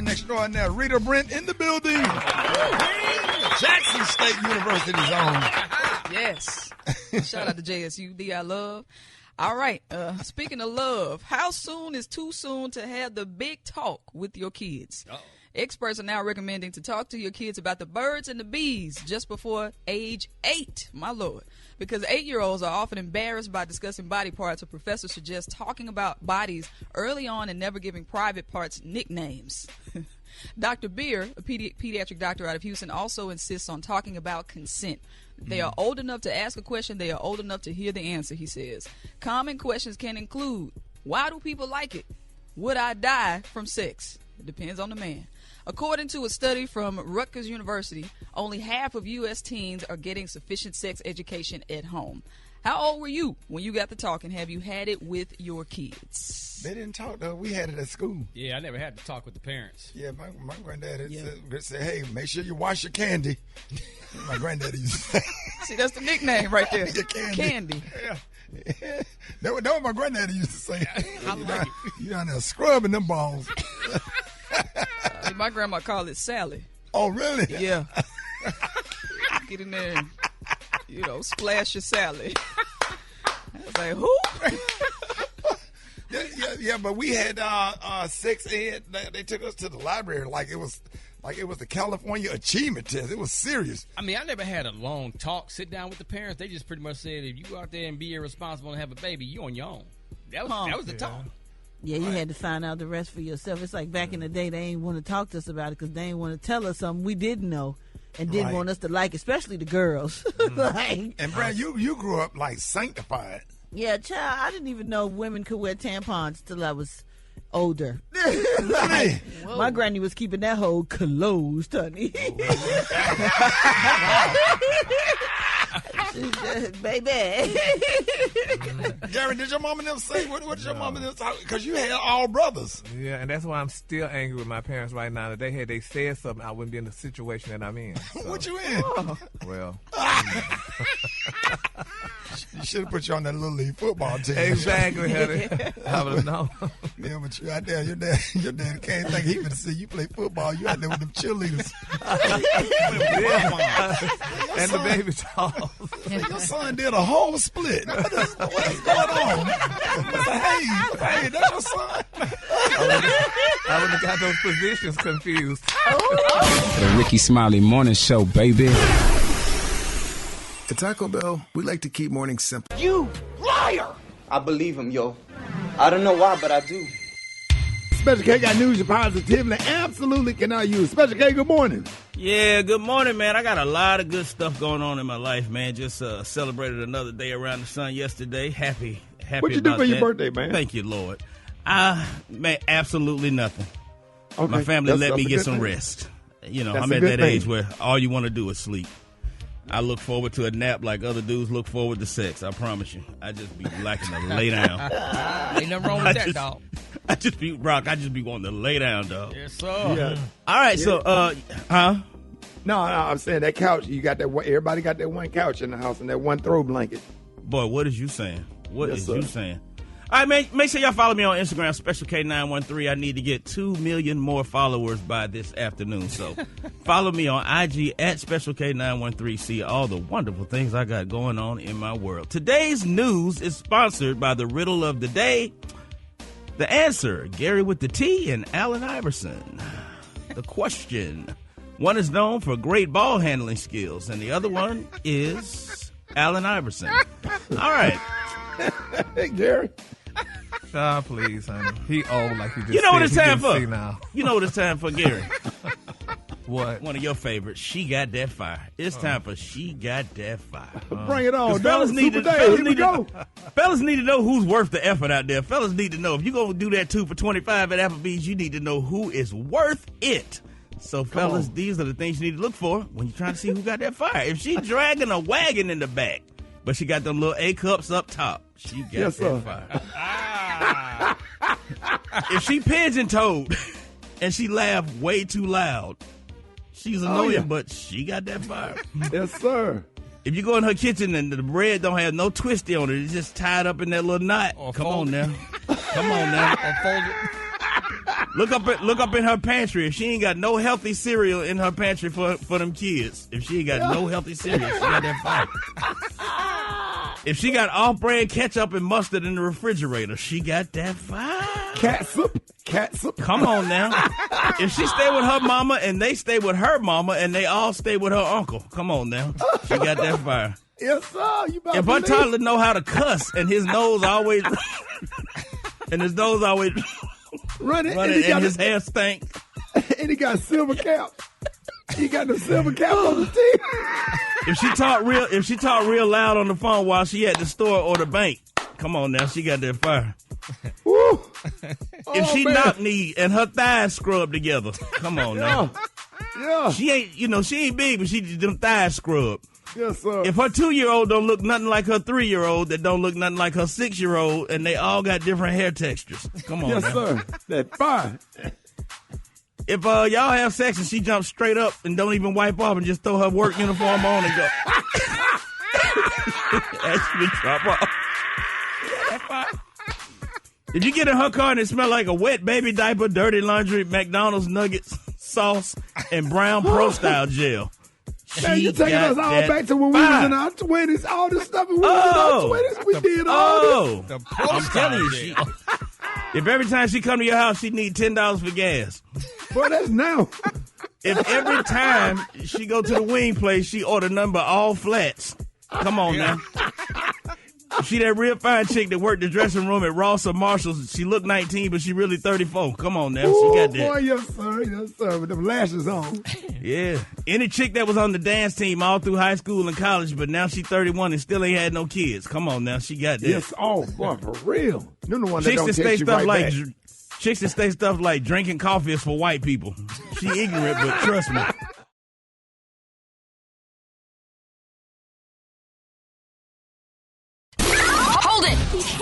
historian extraordinaire, Rita Brent in the building. Jackson State University's own. Yes. Shout out to JSU, I love. All right. Speaking of love, how soon is too soon to have the big talk with your kids? Uh-oh. Experts are now recommending to talk to your kids about the birds and the bees just before age 8, my Lord. Because 8-year-olds are often embarrassed by discussing body parts, so professors suggest talking about bodies early on and never giving private parts nicknames. Dr. Beer, a pediatric doctor out of Houston, also insists on talking about consent. They are old enough to ask a question. They are old enough to hear the answer, he says. Common questions can include, why do people like it? Would I die from sex? It depends on the man. According to a study from Rutgers University, only half of U.S. teens are getting sufficient sex education at home. How old were you when you got to talk, and have you had it with your kids? They didn't talk, though. We had it at school. Yeah, I never had to talk with the parents. Yeah, my granddad said, hey, make sure you wash your candy. My granddaddy used to say. See, that's the nickname right there. Candy. Yeah. That was what my granddaddy used to say. You down there scrubbing them balls. My grandma called it Sally. Oh, really? Yeah. Get in there and, splash your Sally. I was like, who? Yeah, but we had sex ed. They took us to the library like it was the California Achievement Test. It was serious. I mean, I never had a long talk, sit down with the parents. They just pretty much said, if you go out there and be irresponsible and have a baby, you on your own. That was the talk. Yeah, you had to find out the rest for yourself. It's like back in the day, they ain't want to talk to us about it because they ain't want to tell us something we didn't know and didn't want us to like, especially the girls. And Brad, you grew up like sanctified. Yeah, child, I didn't even know women could wear tampons till I was older. My granny was keeping that hole closed, honey. Baby. Gary, did your mama them say? What did your mama them say? Because you had all brothers. Yeah, and that's why I'm still angry with my parents right now. That they said something, I wouldn't be in the situation that I'm in. So. What you in? Well. You should have put you on that little league football team. Exactly, honey. I would have known. Yeah, but you out there, your dad can't think he would see you play football. You out there with them cheerleaders. And the baby dolls. Your son did a whole split. What is going on? Hey, that's your son. I would have got those positions confused. The Rickey Smiley Morning Show, baby. At Taco Bell, we like to keep mornings simple. You liar! I believe him, yo. I don't know why, but I do. Special K got news you positively absolutely cannot use. Special K, good morning. Yeah, good morning, man. I got a lot of good stuff going on in my life, man. Just celebrated another day around the sun yesterday. Happy What you do for your birthday, man? Thank you, Lord. Man, absolutely nothing. Okay. My family let me get some rest. I'm at that age where all you want to do is sleep. I look forward to a nap like other dudes look forward to sex. I promise you. I just be lacking to lay down. Ain't nothing wrong with that, dog. I just be wanting to lay down, dog. Yes, sir. Yeah. All right, so, huh? No, I'm saying that couch, you got that one, everybody got that one couch in the house and that one throw blanket. Boy, what is you saying? What is you saying? All right, make sure y'all follow me on Instagram, Special K913. I need to get 2 million more followers by this afternoon. So follow me on IG at Special K913. See all the wonderful things I got going on in my world. Today's news is sponsored by the riddle of the day. The answer, Gary with the T and Allen Iverson. The question, one is known for great ball handling skills, and the other one is Allen Iverson. All right. Hey, Gary. Please, honey. He old like you just You know what it's time for? Now. You know what it's time for, Gary? What? One of your favorites. She Got That Fire. It's time for She Got That Fire. Bring it on, fellas need to know who's worth the effort out there. Fellas need to know if you're going to do that 2 for $25 at Applebee's, you need to know who is worth it. So, fellas, these are the things you need to look for when you're trying to see who got that fire. If she dragging a wagon in the back, but she got them little A cups up top, she got that fire. If she pigeon-toed and she laughed way too loud, she's annoying, but she got that fire. Yes, sir. If you go in her kitchen and the bread don't have no twisty on it, it's just tied up in that little knot. Come on now. Come on now. Or fold it. Look up in her pantry. If she ain't got no healthy cereal in her pantry for them kids, if she ain't got no healthy cereal, she got that fire. If she got off-brand ketchup and mustard in the refrigerator, she got that fire. Catsup. Come on now. If she stay with her mama and they stay with her mama and they all stay with her uncle, come on now. She got that fire. Yes, sir. You if her toddler know how to cuss and his nose always running and his hair stink. And he got silver cap. He got the silver cap on the teeth. If she talk real loud on the phone while she at the store or the bank, come on now, she got that fire. Woo. If she knock knee and her thighs scrub together, come on now. Yeah. She ain't big, but she them thighs scrub. Yes, sir. If her 2-year-old don't look nothing like her 3-year-old, that don't look nothing like her 6-year-old, and they all got different hair textures. Come on, yes, now. sir. That fire. If y'all have sex and she jumps straight up and don't even wipe off and just throw her work uniform on and go, actually drop off. That fire. If you get in her car and it smell like a wet baby diaper, dirty laundry, McDonald's nuggets, sauce, and brown pro style gel. Man, you're taking us all back to when we was in our 20s. All this stuff when we was in our 20s. We did all this. I'm telling you, if every time she come to your house, she need $10 for gas. Boy, that's now. If every time she go to the wing place, she order nothing but all flats. Come on now. She that real fine chick that worked the dressing room at Ross or Marshall's. She look 19, but she really 34. Come on now. Ooh, she got that. Boy, yes, sir. With them lashes on. Yeah. Any chick that was on the dance team all through high school and college, but now she 31 and still ain't had no kids. Come on now. She got that. Yes, boy, for real. You're the one that chicks don't that text you right back. Chicks that say stuff like drinking coffee is for white people. She ignorant, but trust me.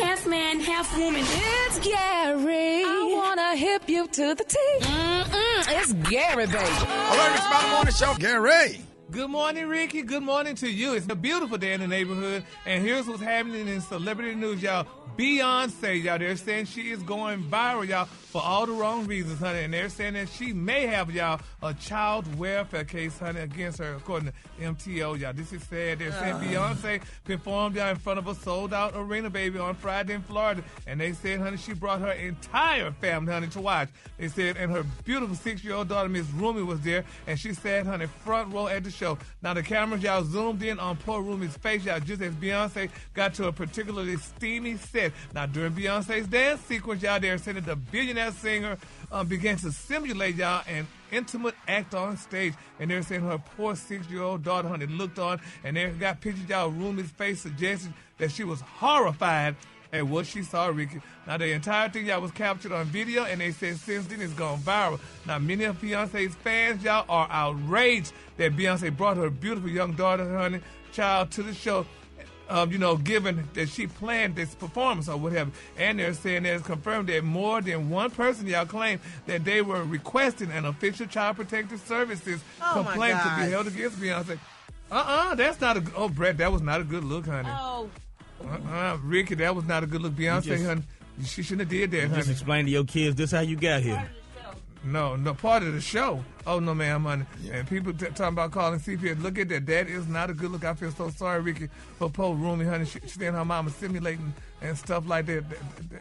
Half man, half woman. It's Gary. I wanna hip you to the T. It's Gary, baby. Hello, Rickey Smiley Morning Show. Gary. Good morning, Ricky. Good morning to you. It's a beautiful day in the neighborhood, and here's what's happening in celebrity news, y'all. Beyonce, y'all, they're saying she is going viral, y'all, for all the wrong reasons, honey, and they're saying that she may have, y'all, a child welfare case, honey, against her, according to MTO, y'all. This is sad. They're saying Beyonce performed, y'all, in front of a sold-out arena, baby, on Friday in Florida, and they said, honey, she brought her entire family, honey, to watch. They said, and her beautiful 6-year-old daughter, Miss Rumi, was there, and she sat, honey, front row at the show. Now, the cameras, y'all, zoomed in on poor Rumi's face, y'all, just as Beyonce got to a particularly steamy set. Now, during Beyonce's dance sequence, y'all, they're saying that the billionaire singer began to simulate, y'all, an intimate act on stage. And they're saying her poor 6-year-old daughter, honey, looked on, and they got pictures, y'all, Rumi's face suggested that she was horrified at what she saw, Ricky. Now, the entire thing, y'all, was captured on video, and they said since then it's gone viral. Now, many of Beyonce's fans, y'all, are outraged that Beyonce brought her beautiful young daughter, honey, child to the show. Given that she planned this performance or whatever. And they're saying that it's confirmed that more than one person, y'all, claim that they were requesting an official child protective services complaint to be held against Beyonce. That's not Brett, that was not a good look, honey. Ricky, that was not a good look. Beyonce, honey, she shouldn't have did that, honey. Just explain to your kids this how you got here. No, part of the show. Oh, no, ma'am, honey. Yeah. And people talking about calling CPS. Look at that. That is not a good look. I feel so sorry, Ricky, for poor Rumi, honey. She and her mama simulating and stuff like that.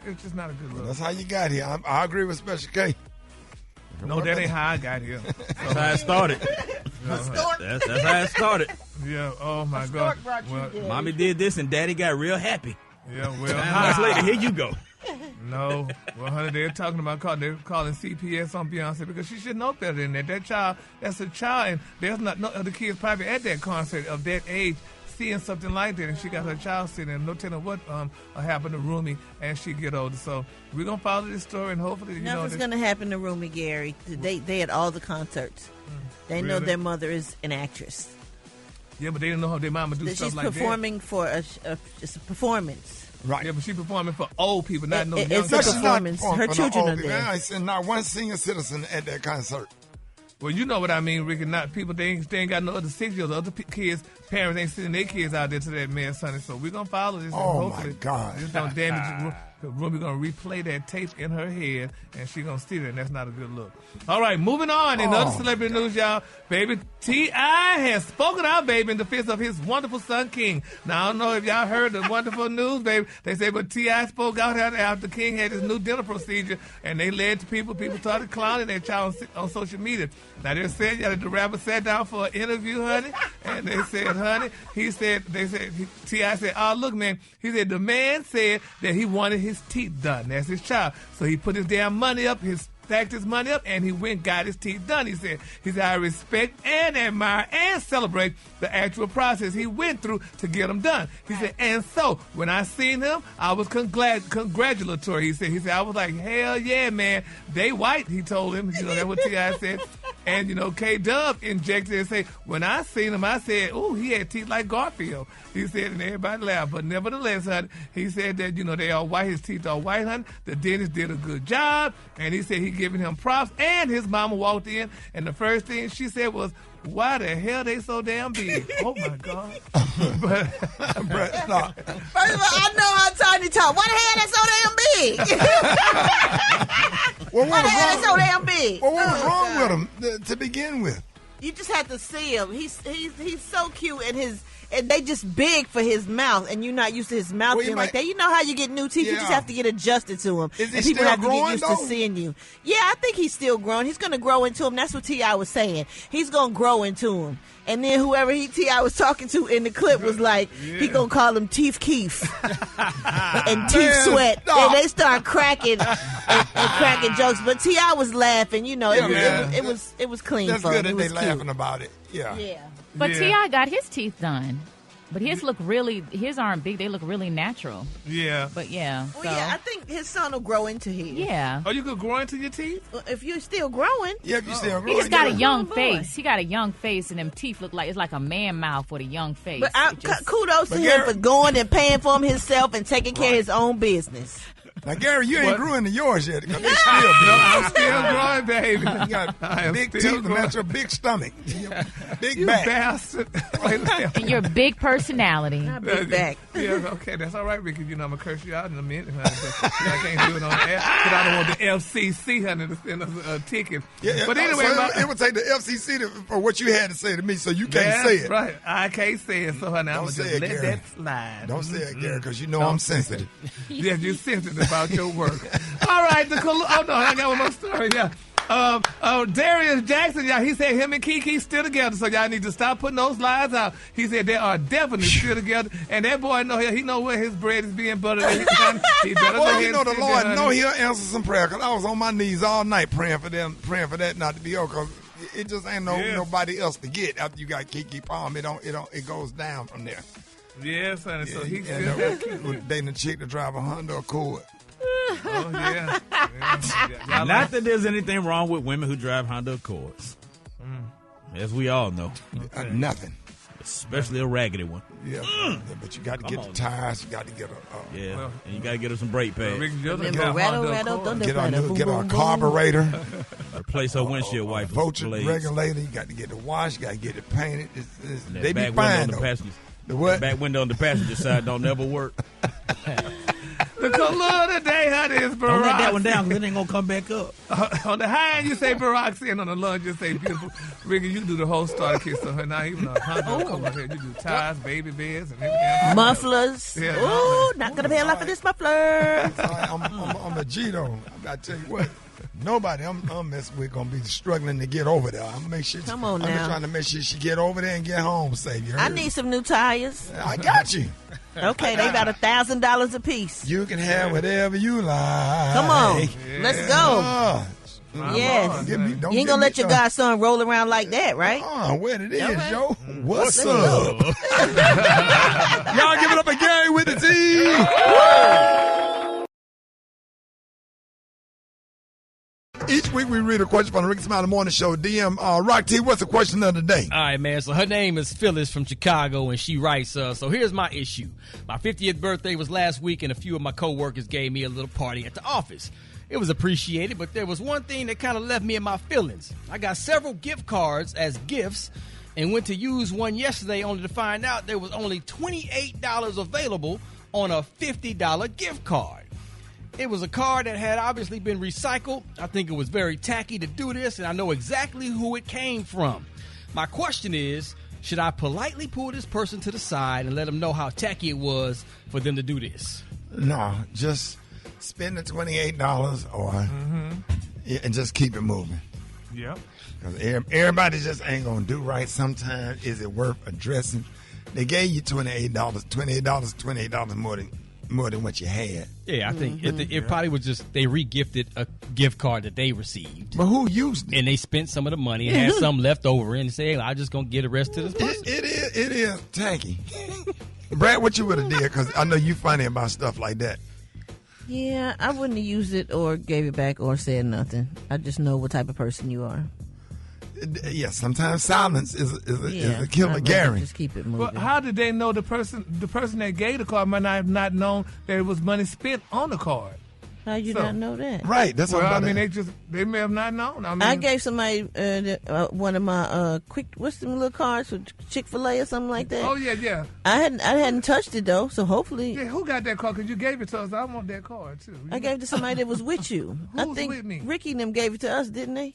It's just not a good look. That's how you got here. I agree with Special K. No, that ain't how I got here. That's how it started. That's how it started. Yeah, oh, my God. Well, Mommy did this and Daddy got real happy. Yeah, well. Months later, here you go. No, well, honey, they're talking about they're calling CPS on Beyonce because she should know better than that. That child, that's a child, and there's not no other kids probably at that concert of that age seeing something like that, and she got her child sitting there. No telling what happened to Rumi as she get older. So we're gonna follow this story, and hopefully, nothing's gonna happen to Rumi, Gary. They at all the concerts. They know their mother is an actress. Yeah, but they didn't know how their mama do stuff like that. She's performing for just a performance. Right. Yeah, but she's performing for old people, not no young people. It's a performance. Her children are there. I said not one senior citizen at that concert. Well, you know what I mean, Ricky. Not people. They ain't got no other 6-year-olds. Other kids, parents ain't sending their kids out there to that mess, honey. So we're gonna follow this. Oh and hopefully my God! This don't damage Because Ruby's going to replay that tape in her head, and she's going to see it, and that's not a good look. All right, moving on. In other celebrity news, y'all, baby, T.I. has spoken out, baby, in defense of his wonderful son, King. Now, I don't know if y'all heard the wonderful news, baby. They say, but T.I. spoke out after King had his new dental procedure, and they led to people started clowning their child on social media. Now, they're saying that the rapper sat down for an interview, honey, and they said, honey, T.I. said, oh, look, man, he said, the man said that he wanted his teeth done. That's his child. So he put his damn money up, stacked his money up, and he went and got his teeth done. He said, I respect and admire and celebrate the actual process he went through to get them done. He said, and so when I seen him, I was congratulatory. He said, I was like, hell yeah, man. They white, he told him. That's what T.I. said. And, K-Dub injected and said, when I seen him, I said, ooh, he had teeth like Garfield. He said, and everybody laughed. But nevertheless, honey, he said that, they all white, his teeth are white, honey. The dentist did a good job. And he said he giving him props. And his mama walked in, and the first thing she said was, why the hell they so damn big? Oh, my God. But no. First of all, I know how tiny talk. Why the hell they so damn big? Why the hell they so damn big? Well, what was wrong with him to begin with? You just have to see him. He's so cute, and they just big for his mouth, and you're not used to his mouth being like that. You know how you get new teeth? Yeah. You just have to get adjusted to them. Is he and people still have to growing, get used though? to seeing you. Yeah, I think he's still growing. He's going to grow into him. That's what T.I. was saying. He's going to grow into him. And then whoever T.I. was talking to in the clip was like, he going to call him Teeth Keith and Teeth Sweat. No. And they start cracking and cracking jokes. But T.I. was laughing. It was clean. That's fun. good that they laughing about it. Yeah. But T.I. got his teeth done. But his aren't big. They look really natural. Yeah. But yeah. Well, yeah, I think his son will grow into his. Yeah. Oh, you could grow into your teeth? If you're still growing. Yeah, if you're still growing. He's got a young face. He got a young face, and them teeth look like it's like a man mouth with a young face. But kudos to him for going and paying for him himself and taking care of his own business. Now, Gary, you ain't grew into yours yet because they still big. No, I'm still growing, baby. You got big teeth and that's your big stomach. Big you back. Bastard. And your big personality. Not big back. Yeah, okay, that's all right, Ricky. I'm going to curse you out in a minute. I can't do it on the air because I don't want the FCC honey, to send us a ticket. Yeah, but anyway. It would take the FCC for what you had to say to me, so you can't say it. Right. I can't say it, so honey, I'm going to just let Gary. that slide. Don't say it, Gary, because you know I'm sensitive. Yeah, you're sensitive about your work. All right, I got one more story. Yeah. Darius Jackson, y'all, he said him and Kiki still together, so y'all need to stop putting those lies out. He said they are definitely still together, and that boy he know where his bread is being buttered. He better go ahead the Lord know he'll answer some prayer, because I was on my knees all night praying for that not to be over, because it just ain't nobody else to get after you got Kiki Palm. It goes down from there. Yes, honey. So he still dating a chick to drive a Honda Accord. Oh, yeah. Not that there's anything wrong with women who drive Honda Accords. As we all know. Nothing. Especially a raggedy one. Yeah, but you got to get the tires. You got to get and you got to get her some brake pads. Get a carburetor. Replace her windshield wipers. Voltage regulator. You got to get it washed. You got to get it painted. They be back fine, window on the what? Back window on the passenger side don't never work. The color today, honey, is Barack. Don't let that one down because it ain't going to come back up. On the high end, you say Barack, and on the low end, you say beautiful. Ricky, you do the whole starter kit. So now even a Honda come here. You do tires, baby beds, and everything. Mufflers. Yeah, ooh, not going to pay a lot for this muffler. I'm a G, though. I tell you what. Nobody I'm messing with gonna be struggling to get over there. I'm make sure. Come on now. I'm trying to make sure she get over there and get home safe. I need some new tires. I got you. Okay, they about $1,000 a piece. You can have whatever you like. Come on, let's go. Yes. You ain't gonna let your godson roll around like that, right? What it is, yo. What's up? Y'all give it up again with the team. Each week we read a question from the Rickey Smiley Morning Show. DM Rock T, what's the question of the day? All right, man. So her name is Phyllis from Chicago, and she writes, so here's my issue. My 50th birthday was last week, and a few of my coworkers gave me a little party at the office. It was appreciated, but there was one thing that kind of left me in my feelings. I got several gift cards as gifts and went to use one yesterday only to find out there was only $28 available on a $50 gift card. It was a car that had obviously been recycled. I think it was very tacky to do this, and I know exactly who it came from. My question is, should I politely pull this person to the side and let them know how tacky it was for them to do this? No, just spend the $28 and just keep it moving. Yep. Because everybody just ain't going to do right. Sometimes is it worth addressing? They gave you $28. $28 more than what you had. Yeah, I think it probably was just they re-gifted a gift card that they received. But who used it? And they spent some of the money and had some left over and say, hey, I'm just going to get the rest of this person. It is tacky. Brad, what you would have did? Because I know you funny about stuff like that. Yeah, I wouldn't have used it or gave it back or said nothing. I just know what type of person you are. Yeah, sometimes silence is a killer, Gary. Just keep it moving. But how did they know the person that gave the card might not have not known that it was money spent on the card? How you not know that? Right, that's what I'm they may have not known. I gave somebody one of my what's them little cards for Chick-fil-A or something like that. Oh yeah. I hadn't touched it though, so hopefully. Yeah, who got that card? Because you gave it to us. I want that card too. I gave it to somebody that was with you. I think with me? Ricky and them gave it to us, didn't they?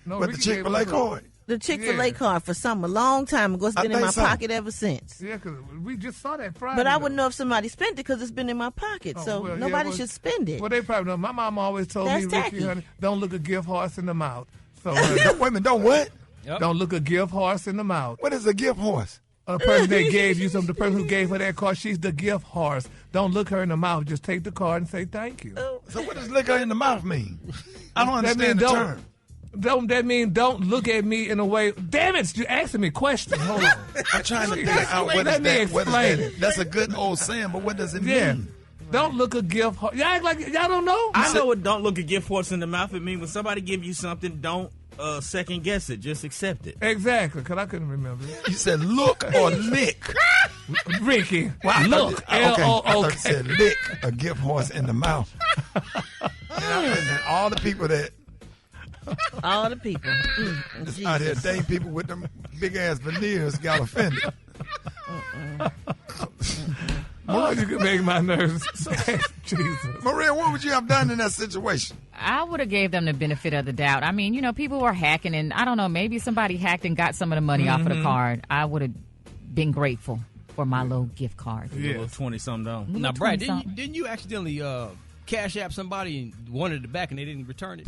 No, but the Chick-fil-A card. The Chick-fil-A card for a long time ago. It's been in my pocket ever since. Yeah, because we just saw that Friday. But I wouldn't know if somebody spent it because it's been in my pocket. Nobody should spend it. Well, they probably know. My mom always told me, Ricky, honey, don't look a gift horse in the mouth. So, wait a minute, don't what? Yep. Don't look a gift horse in the mouth. What is a gift horse? A person that gave you something, the person who gave her that card, she's the gift horse. Don't look her in the mouth. Just take the card and say thank you. So what does look her in the mouth mean? I don't understand the term. That mean don't look at me in a way. Damn it, you're asking me questions. Hold on. I'm trying to figure out what is that. That's a good old saying, but what does it mean? Don't look a gift horse. Y'all act like y'all don't know? I know what don't look a gift horse in the mouth. It means when somebody give you something, don't second guess it. Just accept it. Exactly, because I couldn't remember it. You said look or lick. Ricky, look. I said lick a gift horse in the mouth. And all the people that all the people out here dating people with them big ass veneers got offended. You can make my nerves. Jesus. Maria, what would you have done in that situation? I would have gave them the benefit of the doubt. I mean, people were hacking, and I don't know, maybe somebody hacked and got some of the money off of the card. I would have been grateful for my little gift card. Yeah, 20-something dollars. Now, Brad, didn't you accidentally Cash App somebody and wanted it back and they didn't return it?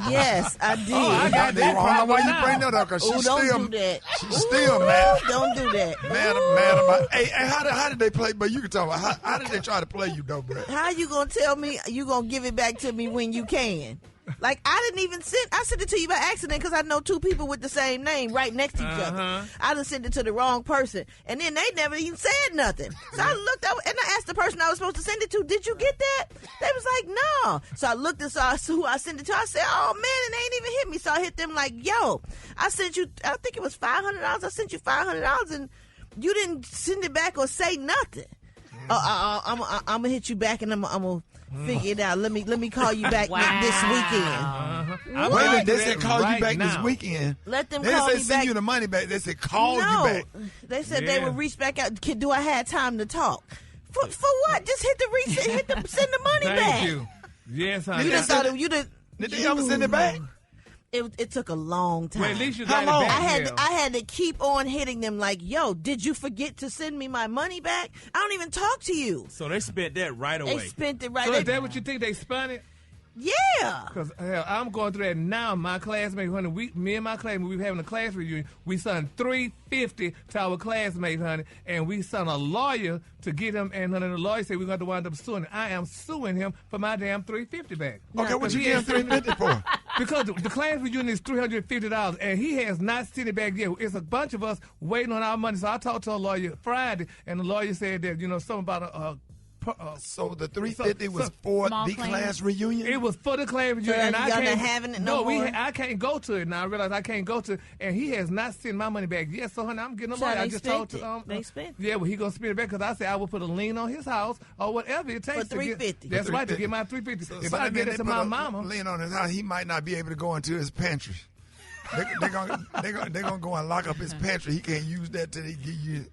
Yes, I did. I got that. I don't know why you bring that up because she's still do that. She's still mad. Don't do that. Mad about. Hey, how did they play? But you can talk about how did they try to play you though, Brad? How you gonna tell me you gonna give it back to me when you can? Like, I didn't even I sent it to you by accident because I know two people with the same name right next to each other. I done sent it to the wrong person. And then they never even said nothing. So I looked up and I asked the person I was supposed to send it to, did you get that? They was like, no. So I looked and saw who I sent it to. I said, oh, man, and they ain't even hit me. So I hit them like, yo, I sent you, I think it was $500. I sent you $500 and you didn't send it back or say nothing. I'm going to hit you back and I'm going to figure it out. Let me call you back this weekend. Wait a minute, they said call you back this weekend. Let them call me back. They didn't say send you the money back. They said call you back. They said they would reach back out. Do I have time to talk? For what? Just hit the send the money back. Thank you. Yes, honey. You just thought you did. Did they ever send it back? It took a long time. Well, at least you got it back. I had to keep on hitting them like, yo, did you forget to send me my money back? I don't even talk to you. So they spent that right away. They spent it right away. away. So is that what you think they spent it? Yeah. Because I'm going through that now. My classmates, honey, me and my classmates, we were having a class reunion. We sent $350 to our classmates, honey, and we sent a lawyer to get him. And honey, the lawyer said we're going to wind up suing him. I am suing him for my damn $350 back. Okay, what you getting $350 for? Because the class reunion is $350, and he has not sent it back yet. It's a bunch of us waiting on our money. So I talked to a lawyer Friday, and the lawyer said that something about so the $350 was for the class reunion? It was for the class reunion. And I can't having it no more? I can't go to it now. I realize I can't go to it, and he has not sent my money back yet. So, honey, I'm getting a lawyer. I just talked to they spent it. Yeah, well, he gonna spend it back because I said I will put a lien on his house or whatever it takes for $350. That's right, to get my $350. If I get it to my mama, lien on his house, he might not be able to go into his pantry. They're gonna go and lock up his pantry. He can't use that till they give you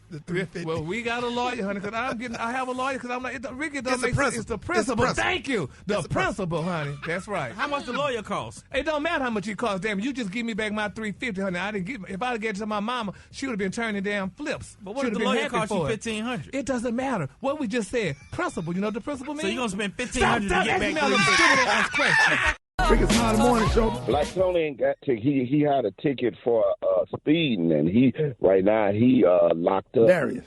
the $350. Well, we got a lawyer, honey, because I have a lawyer because I'm like, Ricky doesn't make sense. It's the principle. It's the principle. Thank you. The principle, honey. That's right. How much the lawyer cost? It don't matter how much he costs. Damn, you just give me back my $350, honey. If I'd have given it to my mama, she would have been turning down flips. But what if the lawyer cost you $1,500? It doesn't matter. What we just said, principle. You know what the principle means? So you're gonna spend $1,500 to get back $350. Rickey Smiley Morning Show. Like Tony ain't got he had a ticket for speeding, and he locked up. Darius.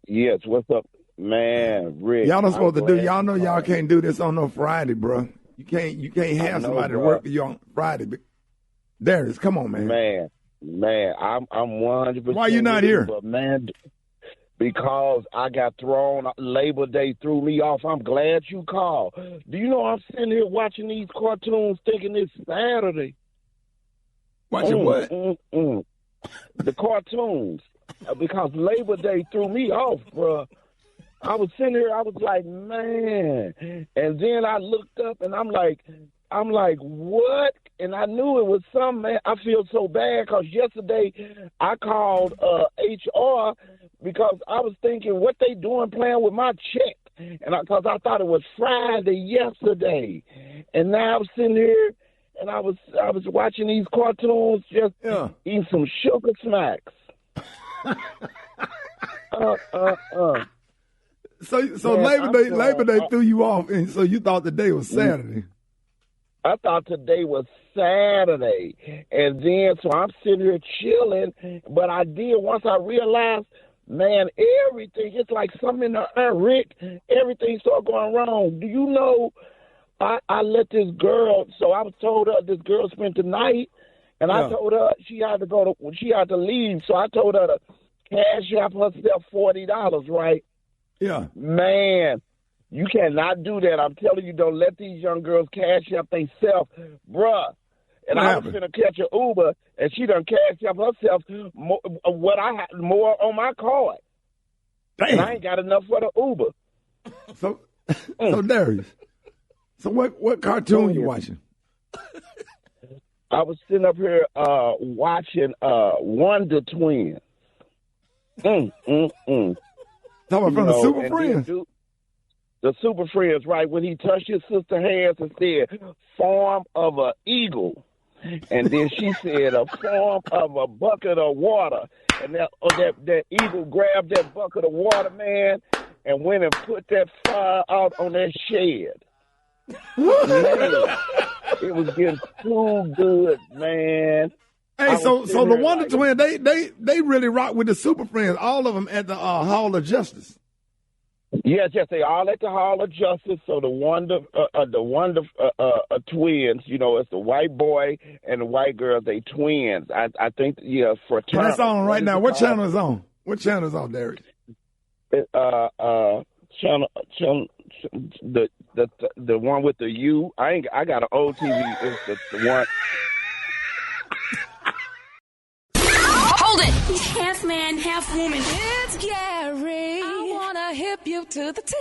Yes. What's up, man? Rick. Y'all not supposed to do. Y'all know y'all can't do this on no Friday, bro. You can't have somebody to work for you on Friday. But Darius, come on, man. Man, I'm 100%. Why you not here? But man, because I got thrown. Labor Day threw me off. I'm glad you called. Do you know I'm sitting here watching these cartoons thinking it's Saturday? Watching what? The cartoons. Because Labor Day threw me off, bro. I was sitting here, I was like, man. And then I looked up and I'm like, what? And I knew it was something, man. I feel so bad because yesterday I called HR because I was thinking what they doing playing with my check. And because I thought it was Friday yesterday. And now I was sitting here and I was watching these cartoons, just eating some sugar smacks. So Labor Day threw you off, and so you thought the day was Saturday. I thought today was Saturday, and then so I'm sitting here chilling. But I did once I realized, man, everything, it's like something in the air, Rick. Everything started going wrong. Do you know? I let this girl. So I was told her this girl spent the night. And I told her she had to leave. So I told her to cash out herself $40, right? Yeah. Man, you cannot do that. I'm telling you, don't let these young girls cash up themselves, bruh. And I was going to catch an Uber, and she done cashed up herself more on my card. Damn. And I ain't got enough for the Uber. So Darius, so what cartoon you watching? I was sitting up here watching Wonder Twins. Talking about from the Super Friends? The Super Friends, right? When he touched his sister's hands and said, form of an eagle. And then she said, a form of a bucket of water. And that eagle grabbed that bucket of water, man, and went and put that fire out on that shed. Man, it was getting too good, man. Hey, so the Wonder Twins, they really rock with the Super Friends. All of them at the Hall of Justice. Yes, they all at the Hall of Justice. So the Wonder Twins, you know, it's the white boy and the white girl. They twins. I think for that's on right now. What channel is on? What channel is on, Derek? Channel the one with the U. I got an old TV. It's the one. Hold it! Half man, half woman. It's Gary. I wanna hip you to the T.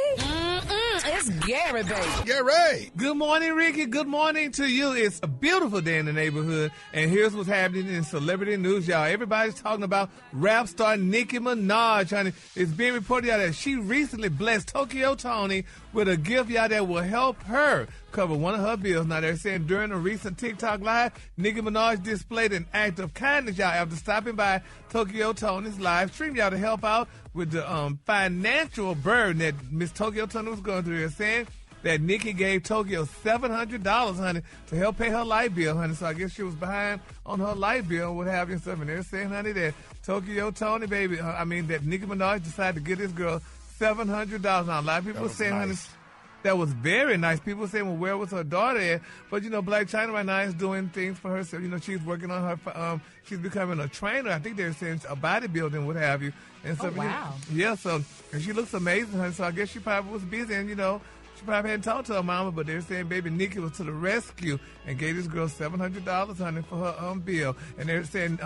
It's Gary, baby. Gary. Good morning, Ricky. Good morning to you. It's a beautiful day in the neighborhood, and here's what's happening in celebrity news, y'all. Everybody's talking about rap star Nicki Minaj, honey. It's being reported out that she recently blessed Tokyo Tony with a gift, y'all, that will help her cover one of her bills. Now, they're saying during a recent TikTok live, Nicki Minaj displayed an act of kindness, y'all, after stopping by Tokyo Tony's live stream, y'all, to help out with the financial burden that Miss Tokyo Tony was going through. They're saying that Nicki gave Tokyo $700, honey, to help pay her light bill, honey. So I guess she was behind on her light bill, what have you, and stuff. And they're saying, honey, that Tokyo Tony, baby, that Nicki Minaj decided to give this girl $700. Now, a lot of people are saying, honey, that was very nice. People saying, well, where was her daughter at? But, you know, Black China right now is doing things for herself. You know, she's working on her, she's becoming a trainer. I think they're saying a bodybuilding, what have you. And so, wow. Yeah, so, and she looks amazing, honey. So I guess she probably was busy, and, you know, she probably hadn't talked to her mama, but they're saying baby Nicki was to the rescue and gave this girl $700, honey, for her bill. And they're saying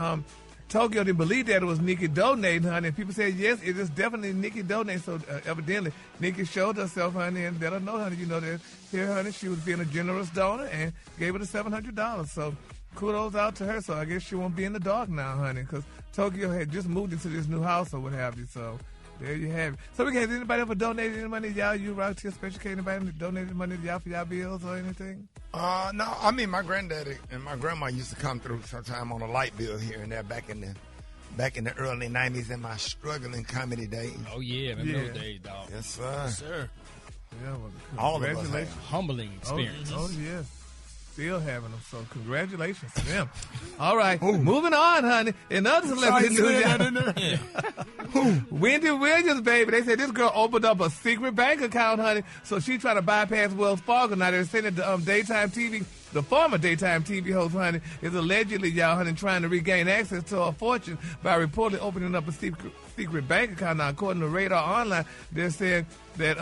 Tokyo didn't believe that it was Nicki donating, honey. And people said, yes, it is definitely Nicki donating. So evidently, Nicki showed herself, honey, and let her know, honey, you know, that here, honey, she was being a generous donor and gave her the $700. So kudos out to her. So I guess she won't be in the dark now, honey, because Tokyo had just moved into this new house or what have you. So there you have it. So has anybody ever donated any money to y'all? You rock to Special K, anybody donated money to y'all for y'all bills or anything? No, I mean my granddaddy and my grandma used to come through sometime on a light bill here and there back in the early 90s in my struggling comedy days. Oh yeah, remember those days, dog. Yes, sir. Yes, sir. Yeah, well, all of us congratulations. Humbling experience. Oh yes. Still having them, so congratulations to them. All right, moving on, honey. In other celebrity news, Wendy Williams, baby, they said this girl opened up a secret bank account, honey, so she's trying to bypass Wells Fargo. Now they're saying that the former daytime TV host, honey, is allegedly, y'all, honey, trying to regain access to her fortune by reportedly opening up a secret bank account. Now, according to Radar Online, they're saying that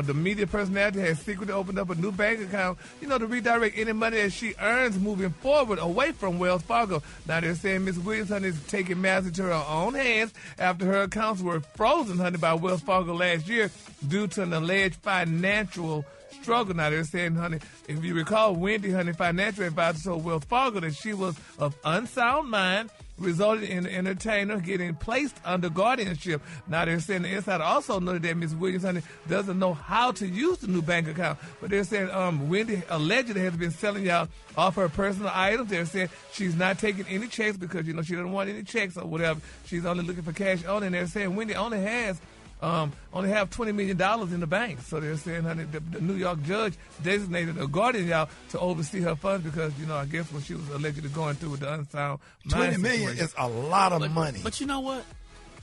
the media personality has secretly opened up a new bank account, to redirect any money that she earns moving forward away from Wells Fargo. Now, they're saying Miss Williams, honey, is taking matters into her own hands after her accounts were frozen, honey, by Wells Fargo last year due to an alleged financial struggle. Now, they're saying, honey, if you recall, Wendy, honey, financial advisor told Wells Fargo that she was of unsound mind, resulted in the entertainer getting placed under guardianship. Now, they're saying the insider also noted that Ms. Williams, honey, doesn't know how to use the new bank account. But they're saying Wendy allegedly has been selling out off her personal items. They're saying she's not taking any checks because, she doesn't want any checks or whatever. She's only looking for cash only. And they're saying Wendy only have $20 million in the bank. So they're saying, honey, the New York judge designated a guardian, y'all, to oversee her funds because, I guess when she was allegedly going through with the unsound mind $20 million is a lot of money. But you know what?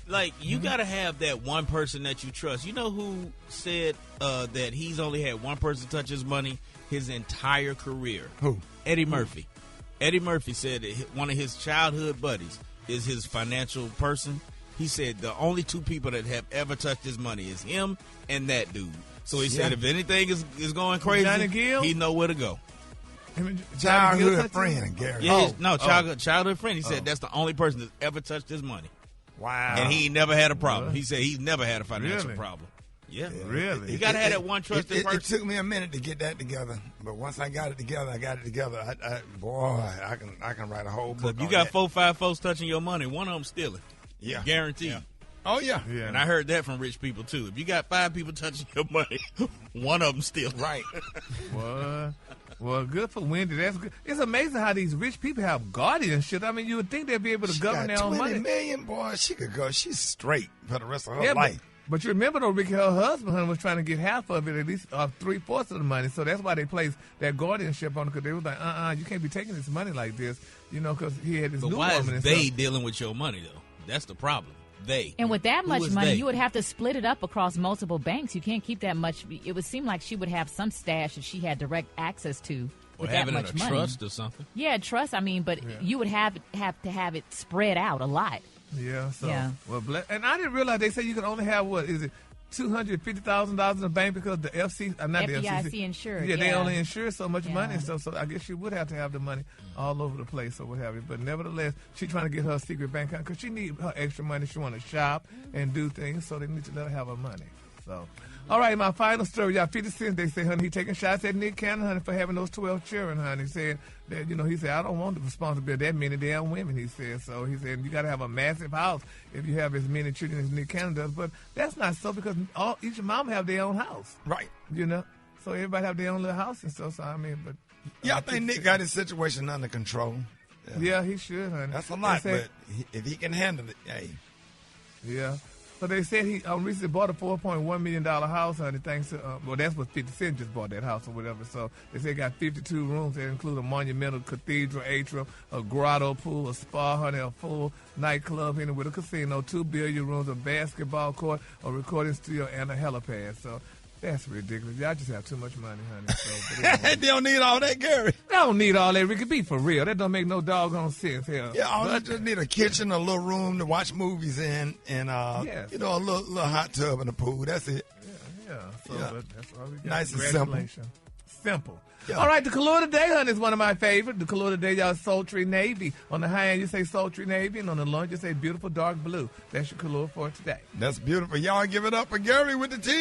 Like, you got to have that one person that you trust. You know who said that he's only had one person touch his money his entire career? Who? Eddie Murphy. Eddie Murphy said that one of his childhood buddies is his financial person. He said the only two people that have ever touched his money is him and that dude. So he said if anything is going crazy, Johnny Gill? he know where to go. Childhood friend, Gary. Yeah, childhood friend. He said that's the only person that's ever touched his money. Wow. And he never had a problem. He said he's never had a financial problem. Yeah, really. You got to have that one trusted person. It took me a minute to get that together, but once I got it together, I can write a whole book. If you got 4-5 folks touching your money, one of them stealing. Yeah. Guaranteed. Yeah. Oh, yeah. And I heard that from rich people, too. If you got 5 people touching your money, one of them stealing. Right. Well, good for Wendy. That's good. It's amazing how these rich people have guardianship. I mean, you would think they'd be able to govern their own money. $20 million, boy. She could go. She's straight for the rest of her life. But you remember, though, Ricky, her husband, honey, was trying to get half of it, at least 3/4 of the money. So that's why they placed that guardianship on it, because they was like, you can't be taking this money like this, because he had this new woman. But why is they dealing with your money, though? That's the problem. They. And with that much money, you would have to split it up across multiple banks. You can't keep that much. It would seem like she would have some stash that she had direct access to with that much money. Trust or something. Yeah, trust. I mean, but you would have to have it spread out a lot. Yeah. So, and I didn't realize they say you can only have $250,000 in the bank because the FDIC insured. Yeah, they only insure so much money. So I guess she would have to have the money all over the place or what have you. But nevertheless, she's trying to get her secret bank account because she needs her extra money. She want to shop and do things, so they need to let her have her money. So, all right, my final story, y'all. 50 Cent, they say, honey, he taking shots at Nick Cannon, honey, for having those 12 children, honey. He said that, he said, I don't want the responsibility of that many damn women, he said. So he said, you got to have a massive house if you have as many children as Nick Cannon does. But that's not so because each mom have their own house. Right. So everybody have their own little house and stuff. So, I mean, but. Yeah, I think Nick got his situation under control. Yeah, he should, honey. That's a lot, but if he can handle it, hey. Yeah. So they said he recently bought a $4.1 million house, honey, thanks to, that's what 50 Cent just bought that house or whatever. So they say it got 52 rooms that include a monumental cathedral atrium, a grotto pool, a spa, honey, a full nightclub, honey, with a casino, 2 billiard rooms, a basketball court, a recording studio, and a helipad. So that's ridiculous. Y'all just have too much money, honey. So, they don't need all that, Gary. They don't need all that, Ricky. Be for real. That don't make no doggone sense. Hell. Yeah, I just need a kitchen, a little room to watch movies in, and a little hot tub and a pool. That's it. Yeah. So that's all we got. Nice and simple. Simple. Yeah. All right, the color today, honey, is one of my favorites. The color today, y'all, is sultry navy. On the high end, you say sultry navy, and on the low end, you say beautiful dark blue. That's your color for today. That's beautiful. Y'all give it up for Gary with the T.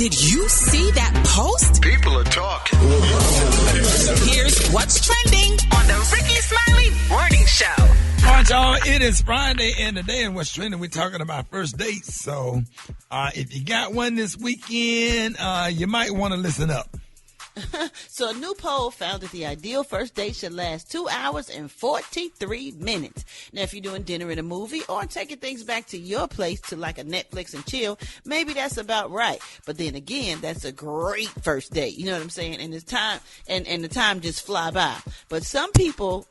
Did you see that post? People are talking. Here's what's trending on the Rickey Smiley Morning Show. All right, y'all, it is Friday, and today in What's Trending, we're talking about first dates. So if you got one this weekend, you might want to listen up. So a new poll found that the ideal first date should last 2 hours and 43 minutes. Now, if you're doing dinner and a movie or taking things back to your place to like a Netflix and chill, maybe that's about right. But then again, that's a great first date. You know what I'm saying? And it's time, and the time just fly by. But some people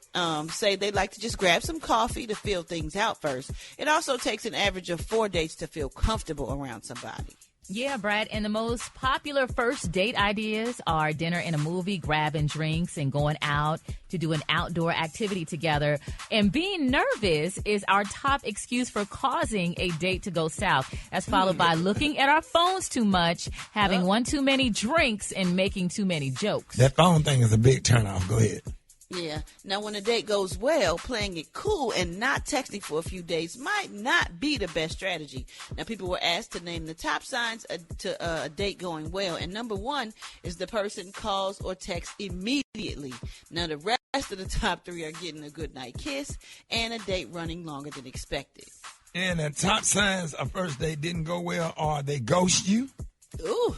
say they like to just grab some coffee to feel things out first. It also takes an average of 4 dates to feel comfortable around somebody. Yeah, Brad, and the most popular first date ideas are dinner and a movie, grabbing drinks, and going out to do an outdoor activity together. And being nervous is our top excuse for causing a date to go south. That's followed by looking at our phones too much, having one too many drinks, and making too many jokes. That phone thing is a big turnoff. Go ahead. Yeah. Now, when a date goes well, playing it cool and not texting for a few days might not be the best strategy. Now, people were asked to name the top signs to a date going well, and number one is the person calls or texts immediately. Now, the rest of the top three are getting a good night kiss and a date running longer than expected. And the top signs of first date didn't go well are they ghost you. Ooh.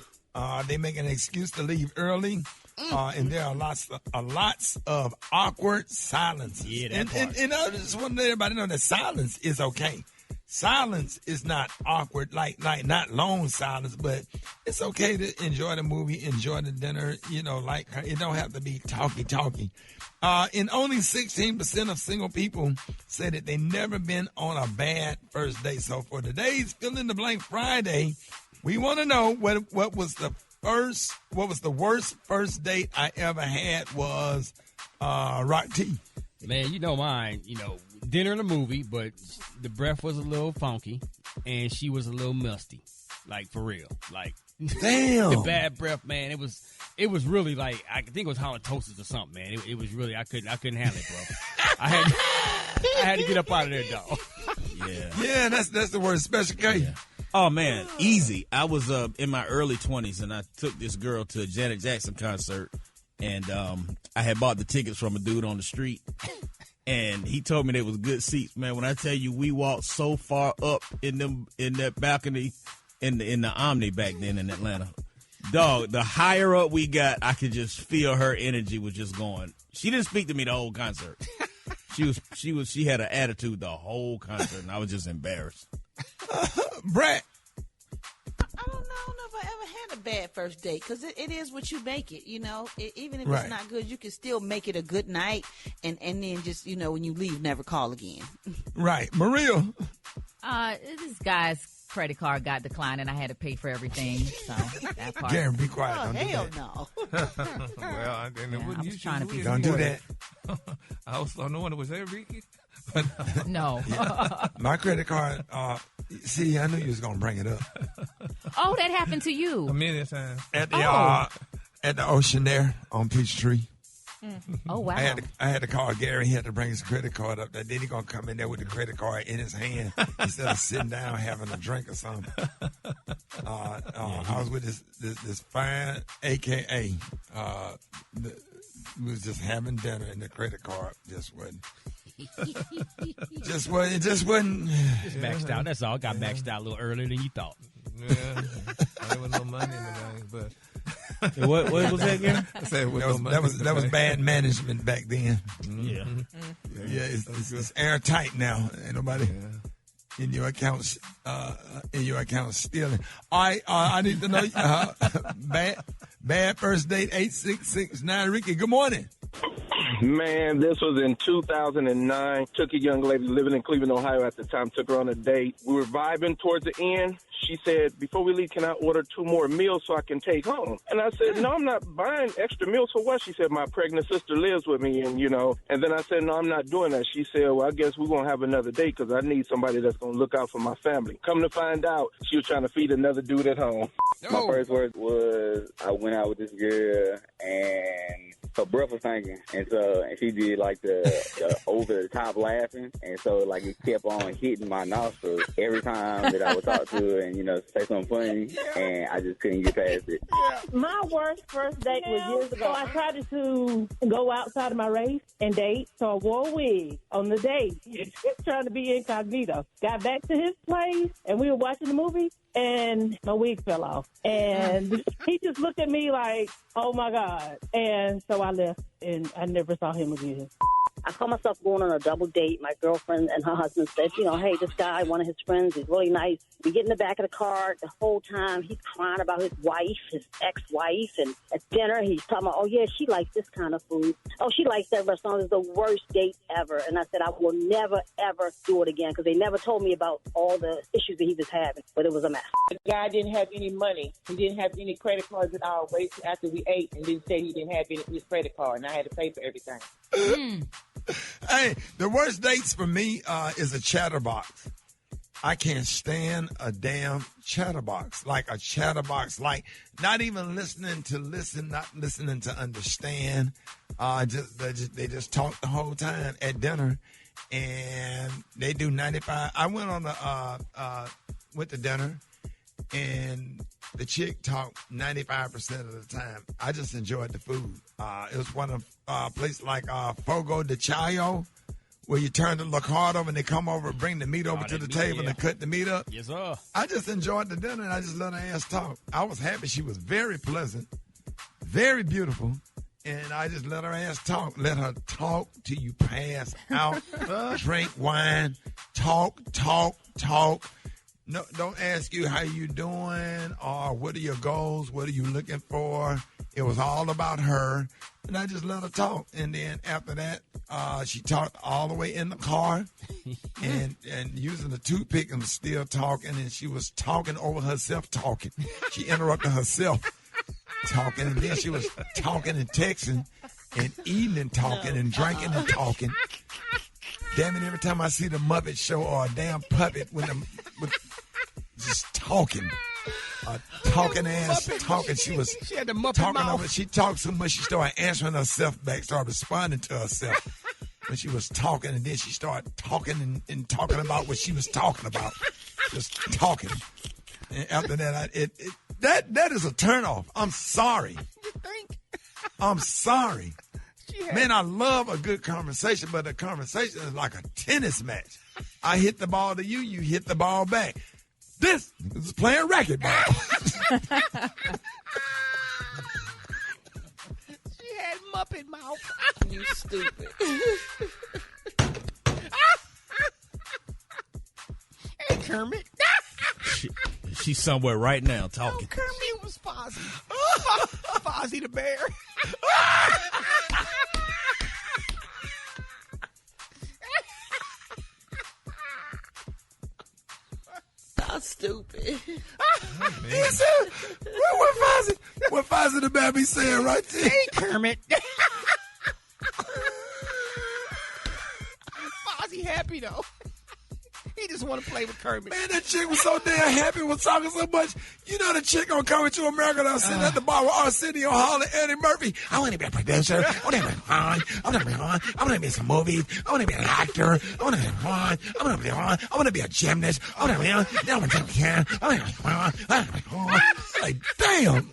They make an excuse to leave early. And there are lots of awkward silences. Yeah, that part. And I just want to let everybody know that silence is okay. Silence is not awkward, like not long silence, but it's okay to enjoy the movie, enjoy the dinner. You know, like it don't have to be talky. And only 16% of single people say that they never been on a bad first date. So for today's Fill in the Blank Friday, we want to know what was the worst first date I ever had was Rock T. Man, you know mine, dinner and a movie, but the breath was a little funky and she was a little musty. Like, for real. Like, damn. The bad breath, man, it was really like, I think it was halitosis or something, man. It was really, I couldn't handle it, bro. I had to get up out of there, dog. Yeah, that's the worst, special case. Yeah. Oh, man, easy. I was in my early 20s, and I took this girl to a Janet Jackson concert, and I had bought the tickets from a dude on the street, and he told me they was good seats. Man, when I tell you we walked so far up in that balcony in the Omni back then in Atlanta, dog, the higher up we got, I could just feel her energy was just going. She didn't speak to me the whole concert. She had an attitude the whole concert, and I was just embarrassed. Brett. I don't know if I ever had a bad first date, because it is what you make it, even if Right. it's not good, you can still make it a good night, and then just, when you leave, never call again. Right. Maria. This guy's credit card got declined, and I had to pay for everything, so that part. Garen, be quiet. Oh, Don't do hell that. no. Well, I was trying to be Don't do that. I also know when it was there, Ricky. No. My credit card, see, I knew you was going to bring it up. Oh, that happened to you. A million times. At the ocean there on Peachtree. Oh, wow. I had to call Gary. He had to bring his credit card up there. Then he going to come in there with the credit card in his hand instead of sitting down having a drink or something. I was with this fine AKA. We was just having dinner and the credit card just wasn't. It just wasn't. Just maxed out. That's all. Got maxed out a little earlier than you thought. Yeah. There was no money in the bank, but What was that again? That was bad management back then. Yeah. Yeah, it's airtight now. Ain't nobody in your accounts stealing. All right, I need to know bad first date 8669. Ricky, good morning. Man, this was in 2009. Took a young lady living in Cleveland, Ohio at the time. Took her on a date. We were vibing towards the end. She said, before we leave, can I order 2 more meals so I can take home? And I said, no, I'm not buying extra meals for what? She said, my pregnant sister lives with me, and And then I said, no, I'm not doing that. She said, well, I guess we're going to have another date because I need somebody that's going to look out for my family. Come to find out, she was trying to feed another dude at home. My first word was I went out with this girl, and her breath was stinking, and she did like the over the top laughing, and so like it kept on hitting my nostrils every time that I would talk to her and say something funny, and I just couldn't get past it. My worst first date was years ago. I tried to go outside of my race and date, so I wore a wig on the date, trying to be incognito. Got back to his place, and we were watching the movie, and my wig fell off. And he just looked at me like, oh, my God. And so I left, and I never saw him again. I caught myself going on a double date. My girlfriend and her husband said, hey, this guy, one of his friends, is really nice. We get in the back of the car. The whole time he's crying about his wife, his ex-wife. And at dinner, he's talking about, oh, yeah, she likes this kind of food. Oh, she likes that restaurant. It's the worst date ever. And I said, I will never, ever do it again because they never told me about all the issues that he was having. But it was a mess. The guy didn't have any money. He didn't have any credit cards at all. Waited after we ate and then said he didn't have his credit card. And I had to pay for everything. Hey, the worst dates for me is a Chatterbox. I can't stand a damn Chatterbox. Like a Chatterbox, like not even listening to listen, not listening to understand. They just talk the whole time at dinner, and they do 95. I went on went to dinner, and the chick talked 95% of the time. I just enjoyed the food. It was one of places like Fogo de Chao, where you turn the look over and they come over and bring the meat over to the table and cut the meat up. Yes, sir. I just enjoyed the dinner, and I just let her ass talk. I was happy. She was very pleasant, very beautiful, and I just let her ass talk. Let her talk till you pass out. Drink wine, talk. No, don't ask you how you doing or what are your goals, what are you looking for. It was all about her, and I just let her talk. And then after that, she talked all the way in the car and using the toothpick and still talking, and she was talking over herself talking. She interrupted herself talking, and then she was talking and texting and eating and talking and drinking and talking. Damn it, every time I see the Muppet Show or a damn puppet with just talking. Talking. She was had the Muppet talking mouth. over. She talked so much she started answering herself back, started responding to herself. When she was talking, and then she started talking and talking about what she was talking about. Just talking. And after that, that is a turnoff. I'm sorry. You think? I'm sorry. Man, I love a good conversation, but a conversation is like a tennis match. I hit the ball to you, you hit the ball back. This is playing racquetball. She had Muppet mouth. You stupid. Hey, Kermit. She's somewhere right now talking. Oh, Kermit was Fozzie. Fozzie the bear. That's stupid. What Fozzie the bear be saying right there? Hey, Kermit. Fozzie happy, though. He just want to play with Kermit. Man, that chick was so damn happy, was talking so much. You know the chick on Coming to America that was sitting at the bar with Arsenio Hall and Eddie Murphy. I want to be a producer. I want to be on. I want to be in some movies. I want to be an actor. I want to be on. I want to be on. I want to be a gymnast. I want to be on. I want to be on. I want to be on. I want to be on. Like, damn.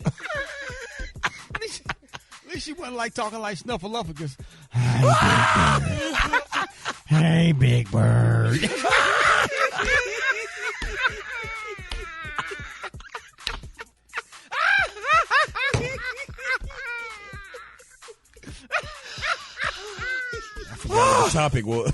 At least she wasn't like talking like Snuffleupagus. Hey, Big Bird. I forgot what the topic was.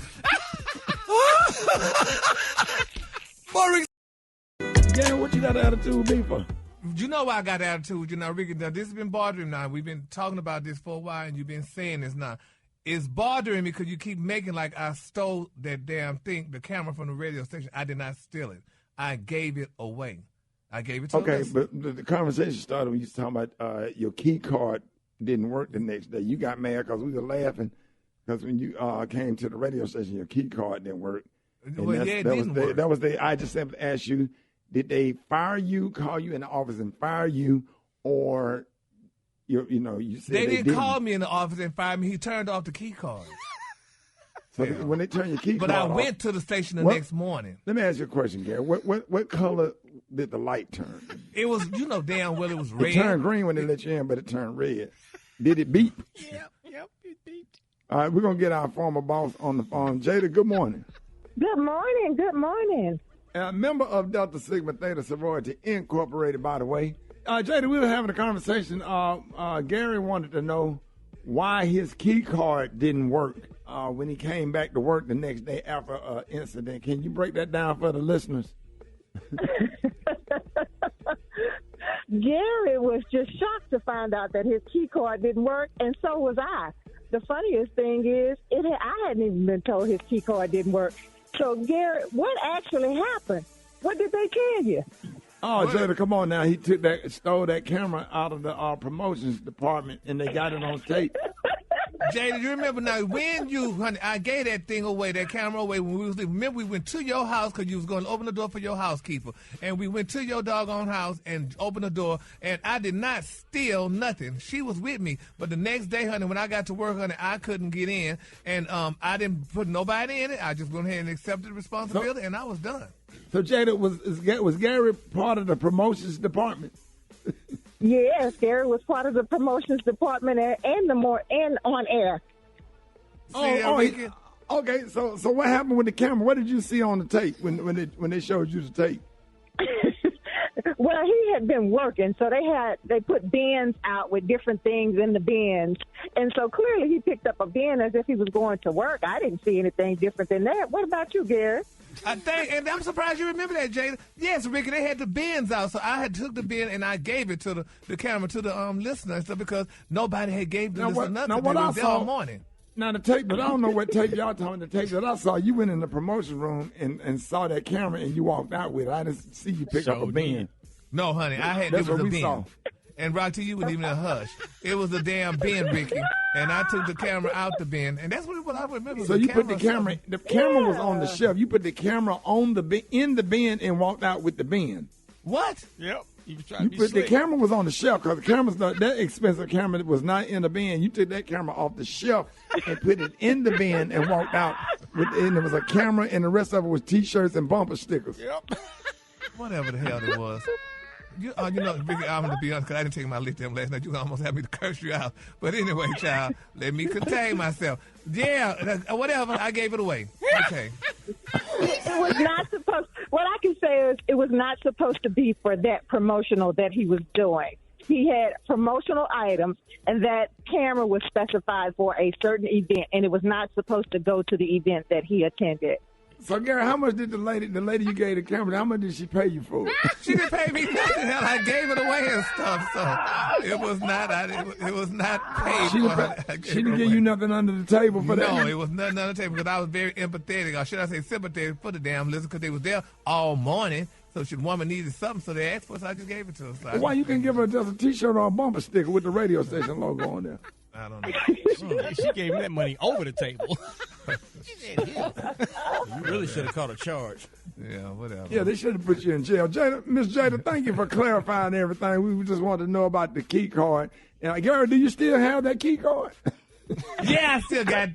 Dan, what you got an attitude with me for? You know why I got attitude. Ricky, now, this has been bothering me now. We've been talking about this for a while, and you've been saying this now. It's bothering me because you keep making like I stole that damn thing, the camera from the radio station. I did not steal it. I gave it away. I gave it to Okay, us. but the conversation started when you was talking about your key card didn't work the next day. You got mad because we were laughing because when you came to the radio station, your key card didn't work. Well, yeah, it didn't work. That was I just have to ask you, did they fire you, call you in the office and fire you, or you said they didn't call me in the office and fire me. He turned off the key card. So when they turn your key But card I off, went to the station the next morning. Let me ask you a question, Gary. What color did the light turn? It was, damn well it was red. It turned green when they let you in, but it turned red. Did it beep? Yep, it beeped. All right, we're going to get our former boss on the phone. Jada, good morning. Good morning. Good morning. A member of Delta Sigma Theta Sorority Incorporated, by the way. Jada, we were having a conversation. Gary wanted to know why his key card didn't work when he came back to work the next day after an incident. Can you break that down for the listeners? Gary was just shocked to find out that his key card didn't work, and so was I. The funniest thing is, I hadn't even been told his key card didn't work. So, Gary, what actually happened? What did they tell you? Oh, Jada, come on now. He stole that camera out of the promotions department, and they got it on tape. Jada, you remember now when I gave that thing away, that camera away, when we was leaving. Remember, we went to your house because you was going to open the door for your housekeeper. And we went to your doggone house and opened the door, and I did not steal nothing. She was with me. But the next day, honey, when I got to work, honey, I couldn't get in, and I didn't put nobody in it. I just went ahead and accepted the responsibility, and I was done. So, Jada, was Gary part of the promotions department? Yes, Gary was part of the promotions department and on air. Okay. So what happened with the camera? What did you see on the tape when they showed you the tape? Well, he had been working, so they put bins out with different things in the bins, and so clearly he picked up a bin as if he was going to work. I didn't see anything different than that. What about you, Gary? And I'm surprised you remember that, Jada. Yes, Ricky, they had the bins out, so I had took the bin and I gave it to the camera to the listener and stuff because nobody had gave the listener nothing. Now what I saw all morning. Now the tape, but I don't know what tape y'all talking. The tape that I saw, you went in the promotion room and saw that camera and you walked out with it. I didn't see you pick up a bin. No, honey, it was a bin. Saw. And Rocky, you was even in a hush. It was a damn bin, Ricky. And I took the camera out the bin, and that's what I remember. So you put the camera. The camera was on the shelf. You put the camera on the bin, in the bin, and walked out with the bin. What? Yep. The camera was on the shelf because the camera's not that expensive. Camera was not in the bin. You took that camera off the shelf and put it in the bin and walked out. And there was a camera, and the rest of it was T-shirts and bumper stickers. Yep. Whatever the hell it was. Ricky, I'm going to be honest, because I didn't take my lithium last night. You almost had me to curse you out. But anyway, child, let me contain myself. Yeah, whatever. I gave it away. Okay. It was not supposed. What I can say is it was not supposed to be for that promotional that he was doing. He had promotional items, and that camera was specified for a certain event, and it was not supposed to go to the event that he attended. So, Gary, how much did the lady you gave the camera, how much did she pay you for it? She didn't pay me nothing. Hell, I gave it away and stuff. So it was not paid for. She didn't give you nothing under the table for that? No, it was nothing under the table because I was very empathetic, or should I say sympathetic for the damn listener because they was there all morning. So the woman needed something, so they asked for it, so I just gave it to her. So why you can give her just a T-shirt or a bumper sticker with the radio station logo on there? I don't know. She gave me that money over the table. You really should have caught a charge. Yeah, whatever. Yeah, they should have put you in jail. Miss Jada, thank you for clarifying everything. We just wanted to know about the key card. And Gary, do you still have that key card? Yeah, I still got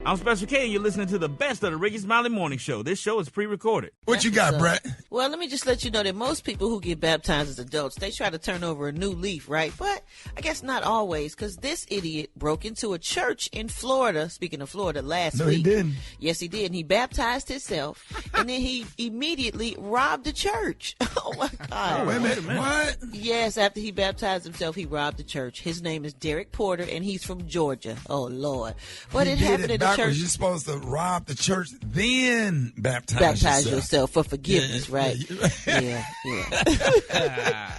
I'm Special K, and you're listening to the best of the Rickey Smiley Morning Show. This show is pre-recorded. What you got, Brett? Well, let me just let you know that most people who get baptized as adults, they try to turn over a new leaf, right? But I guess not always, because this idiot broke into a church in Florida, speaking of Florida, last week. No, he didn't. Yes, he did. And he baptized himself, and then he immediately robbed the church. Oh, my God. Oh, wait a minute. What? Yes, after he baptized himself, he robbed the church. His name is Derek Porter, and he's from Georgia. Oh, Lord. But it happened in the church. You're supposed to rob the church, then baptize yourself for forgiveness, right? Yeah.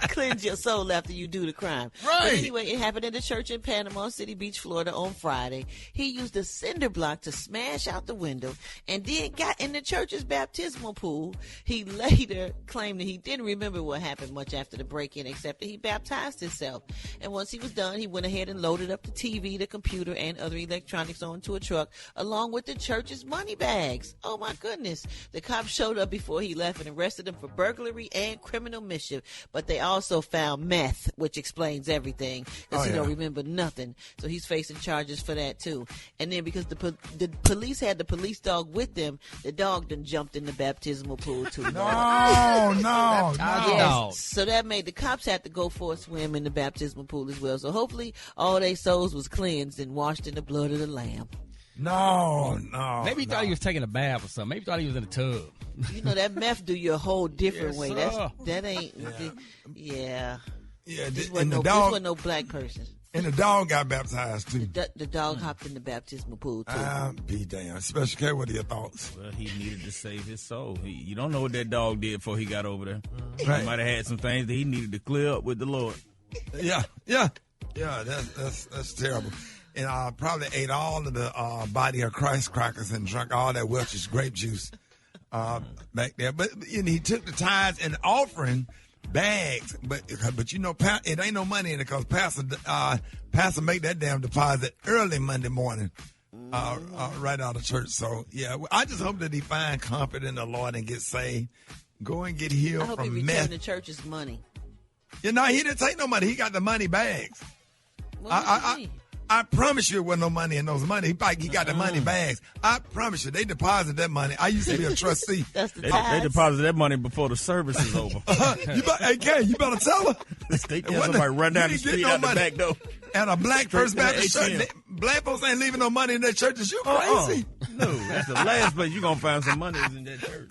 Cleanse your soul after you do the crime. Right. But anyway, it happened in the church in Panama City Beach, Florida on Friday. He used a cinder block to smash out the window and then got in the church's baptismal pool. He later claimed that he didn't remember what happened much after the break-in, except that he baptized himself. And once he was done, he went ahead and loaded up the TV, the computer, and other electronics onto a truck, along with the church's money bags. Oh, my goodness. The cops showed up before he left and arrested arrested him for burglary and criminal mischief, but they also found meth, which explains everything because he don't remember nothing. So he's facing charges for that too. And then because the police had the police dog with them, the dog done jumped in the baptismal pool too. No. Yes. So that made the cops have to go for a swim in the baptismal pool as well. So hopefully all their souls was cleansed and washed in the blood of the Lamb. No. Maybe he thought he was taking a bath or something. Maybe he thought he was in a tub. You know, that meth do you a whole different way. Sir. That ain't. Yeah. This and the wasn't dog, no black person. And the dog got baptized too. The dog hopped in the baptismal pool too. I'll be damn. Special K, what are your thoughts? Well, he needed to save his soul. You don't know what that dog did before he got over there. Right. He might have had some things that he needed to clear up with the Lord. Yeah. That's terrible. And I probably ate all of the Body of Christ crackers and drank all that Welch's grape juice back there. But he took the tithes and offering bags, but you know, it ain't no money in it because Pastor make that damn deposit early Monday morning, right out of church. So yeah, I just hope that he find comfort in the Lord and get saved, go and get healed I hope from he meth. returned the church's money. You know, he didn't take no money. He got the money bags. What I promise you, there wasn't no money in those money. He got the money bags. I promise you, they deposited that money. I used to be a trustee. That's the They deposited that money before the service is over. Hey, Kay, you better tell her. They tell somebody run down the street out the back door. And a black First Baptist church. Black folks ain't leaving no money in their churches. You crazy? No, that's the last place you're going to find some money is in that church.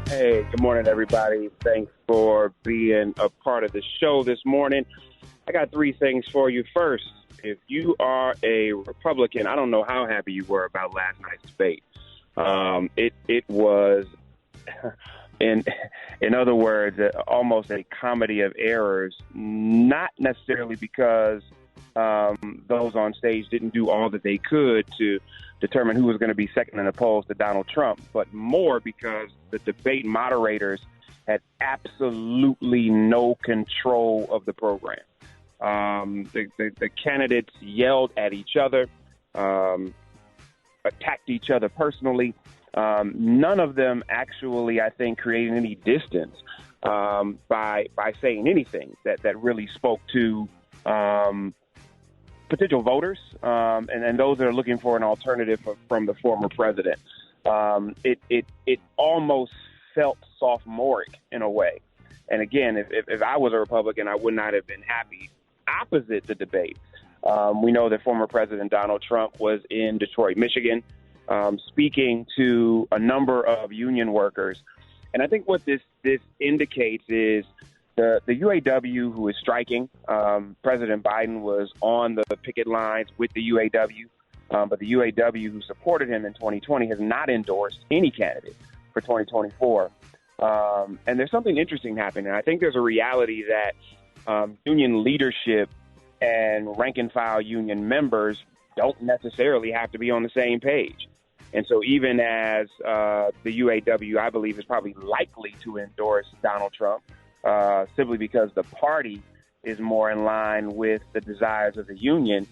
Hey, good morning, everybody. Thanks for being a part of the show this morning. I got three things for you. First, if you are a Republican, I don't know how happy you were about last night's debate. It was, in other words, almost a comedy of errors, not necessarily because those on stage didn't do all that they could to determine who was going to be second in the polls to Donald Trump, but more because the debate moderators had absolutely no control of the program. The candidates yelled at each other, attacked each other personally. None of them actually, I think, created any distance by saying anything that really spoke to potential voters and those that are looking for an alternative from the former president. It almost felt sophomoric in a way. And again, if I was a Republican, I would not have been happy. Opposite the debate, we know that former President Donald Trump was in Detroit, Michigan, speaking to a number of union workers. And I think what this indicates is the UAW who is striking. President Biden was on the picket lines with the UAW, but the UAW who supported him in 2020 has not endorsed any candidate for 2024. And there's something interesting happening. I think there's a reality that union leadership and rank and file union members don't necessarily have to be on the same page. And so even as the UAW, I believe, is probably likely to endorse Donald Trump, simply because the party is more in line with the desires of the union,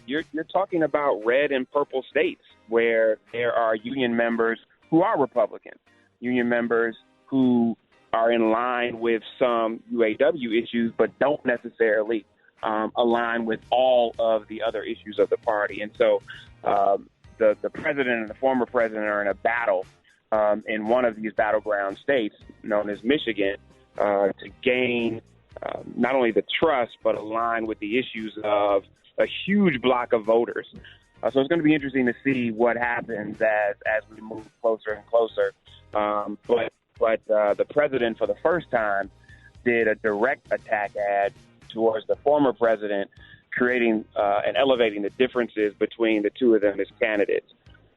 you're talking about red and purple states where there are union members who are Republican, union members who are in line with some UAW issues but don't necessarily align with all of the other issues of the party. And so the president and the former president are in a battle in one of these battleground states known as Michigan to gain not only the trust but align with the issues of a huge block of voters. So it's going to be interesting to see what happens as we move closer and closer. But the president, for the first time, did a direct attack ad towards the former president, creating and elevating the differences between the two of them as candidates.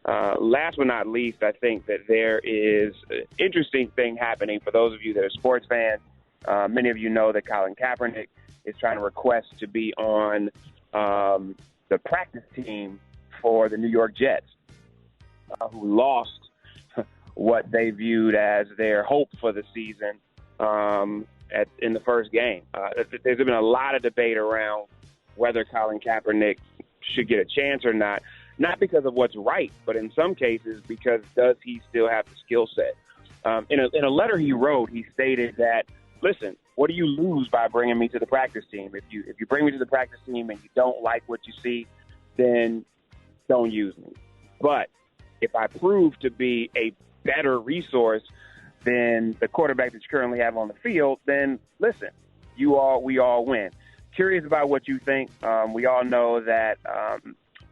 Last but not least, I think that there is an interesting thing happening for those of you that are sports fans. Many of you know that Colin Kaepernick is trying to request to be on the practice team for the New York Jets, who lost what they viewed as their hope for the season in the first game. There's been a lot of debate around whether Colin Kaepernick should get a chance or not not because of what's right, but in some cases because does he still have the skill set? In a letter he wrote, he stated that, listen, what do you lose by bringing me to the practice team? If you bring me to the practice team and you don't like what you see, then don't use me. But if I prove to be a better resource than the quarterback that you currently have on the field, then listen, we all win. Curious about what you think. We all know that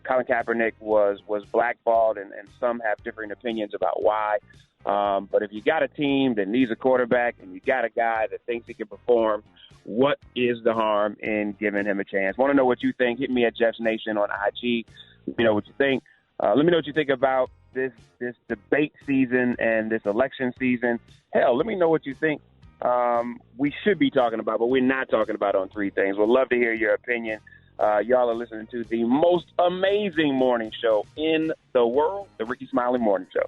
Colin Kaepernick was blackballed, and some have different opinions about why. But if you got a team that needs a quarterback and you got a guy that thinks he can perform, what is the harm in giving him a chance? Want to know what you think? Hit me at Jeff's Nation on IG. Let me know what you think. Let me know what you think about this debate season and this election season. Hell, let me know what you think we should be talking about, but we're not talking about on Three Things. We'd love to hear your opinion. Y'all are listening to the most amazing morning show in the world, the Rickey Smiley Morning Show.